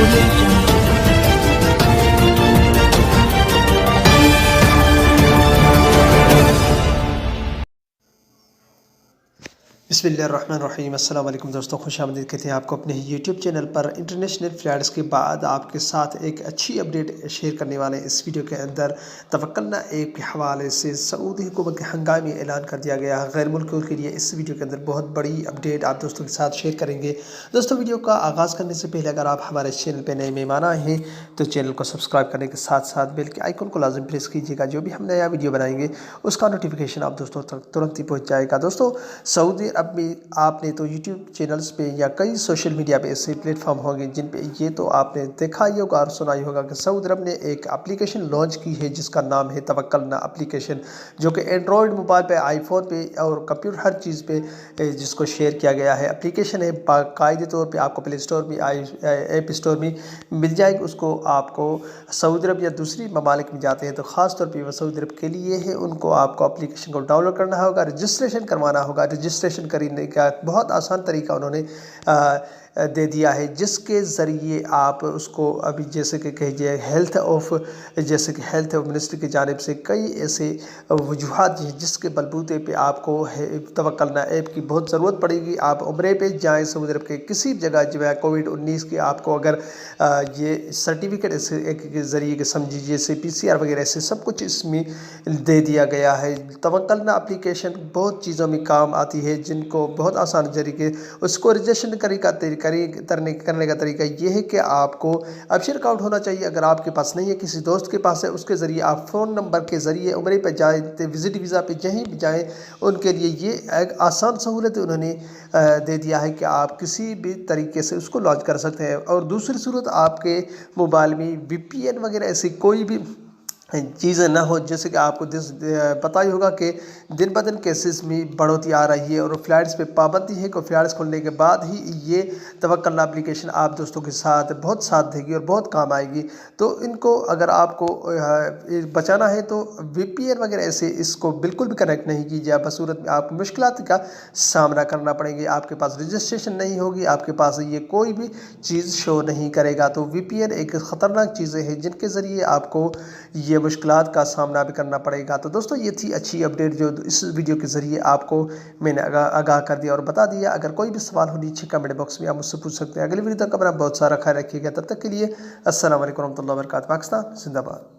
audio jungle. बिस्मिल्लाहिर्रहमानिर्रहीम। अस्सलाम वालेकुम दोस्तों, खुशामदीद कहते हैं आपको अपने यूट्यूब चैनल पर। इंटरनेशनल फ्लाइट्स के बाद आपके साथ एक अच्छी अपडेट शेयर करने वाले हैं इस वीडियो के अंदर। तवक्कलना ऐप के हवाले से सऊदी हुकूमत के हंगामी ऐलान कर दिया गया है गैर मुल्कियों के लिए। इस वीडियो के अंदर बहुत बड़ी अपडेट आप दोस्तों के साथ शेयर करेंगे। दोस्तों, वीडियो का आगाज़ करने से पहले अगर आप हमारे चैनल पर नए मेहमान आए हैं तो चैनल को सब्सक्राइब करने के साथ साथ बेल के आइकन को लाजम प्रेस कीजिएगा। जो भी हम नया वीडियो बनाएंगे उसका नोटिफिकेशन आप दोस्तों तक तुरंत ही पहुँच जाएगा। दोस्तों, सऊदी अरब में आपने तो यूट्यूब चैनल्स पे या कई सोशल मीडिया पे ऐसे प्लेटफॉर्म होंगे जिन पे ये तो आपने देखा ही होगा और सुना ही होगा कि सऊदी अरब ने एक एप्लीकेशन लॉन्च की है जिसका नाम है तवक्कलना एप्लीकेशन, जो कि एंड्रॉयड मोबाइल पे, आईफोन पे और कंप्यूटर हर चीज़ पे जिसको शेयर किया गया है। एप्लीकेशन है बाकायदे तौर पे आपको प्ले स्टोर में, ऐप स्टोर में मिल जाएगी। उसको आपको सऊदी अरब या दूसरी ममालिक में जाते हैं तो ख़ास तौर पर वह सऊदी अरब के लिए है, उनको आपको एप्लीकेशन को डाउनलोड करना होगा, रजिस्ट्रेशन करवाना होगा। रजिस्ट्रेशन करने का बहुत आसान तरीका उन्होंने दे दिया है, जिसके ज़रिए आप उसको अभी जैसे कि कहिए जैसे कि हेल्थ मिनिस्ट्री की जानिब से कई ऐसे वजूहात हैं जिसके बलबूते पे आपको तवक्कलना ऐप की बहुत ज़रूरत पड़ेगी। आप उम्रे पे जाएँ सऊदी अरब के किसी भी जगह जो है कोविड-19 की आपको अगर ये सर्टिफिकेट ऐसे एक के ज़रिए के समझिए जैसे PCR वगैरह से सब कुछ इसमें दे दिया गया है। तवक्कलना एप्लीकेशन बहुत चीज़ों में काम आती है जिनको बहुत आसान तरीके उसको रजिस्ट्रेशन करने का तरीका ये है कि आपको अबशर अकाउंट होना चाहिए। अगर आपके पास नहीं है, किसी दोस्त के पास है, उसके ज़रिए आप फ़ोन नंबर के ज़रिए उम्रे पर जाएँ, विज़िट वीज़ा पे जहीं भी जाएँ, उनके लिए ये एक आसान सहूलत उन्होंने दे दिया है कि आप किसी भी तरीके से उसको लॉन्च कर सकते हैं। और दूसरी सूरत आपके मोबाइल में VPN वगैरह ऐसी कोई भी चीज़ें ना हो, जैसे कि आपको पता ही होगा कि दिन ब दिन केसेस में बढ़ोतरी आ रही है और फ्लाइट्स पे पाबंदी है कि फ्लाइट्स खुलने के बाद ही ये तवक्कलना एप्लीकेशन आप दोस्तों के साथ बहुत साथ देगी और बहुत काम आएगी। तो इनको अगर आपको बचाना है तो VPN वगैरह ऐसे इसको बिल्कुल भी कनेक्ट नहीं कीजिए, बसूरत में आपको मुश्किलात का सामना करना पड़ेंगे। आपके पास रजिस्ट्रेशन नहीं होगी, आपके पास ये कोई भी चीज़ शो नहीं करेगा। तो VPN एक ख़तरनाक चीज़ें हैं जिनके ज़रिए आपको ये मुश्किलात का सामना भी करना पड़ेगा। तो दोस्तों, ये थी अच्छी अपडेट जो इस वीडियो के ज़रिए आपको मैंने आगाह कर दिया और बता दिया। अगर कोई भी सवाल हो नीचे कमेंट बॉक्स में आप मुझसे पूछ सकते हैं। अगली वीडियो तक अपना बहुत सारा ख्याल रखिएगा। तब तक के लिए अस्सलाम वालेकुम रहमतुल्लाहि व बरकातहू। पाकिस्तान जिंदाबाद।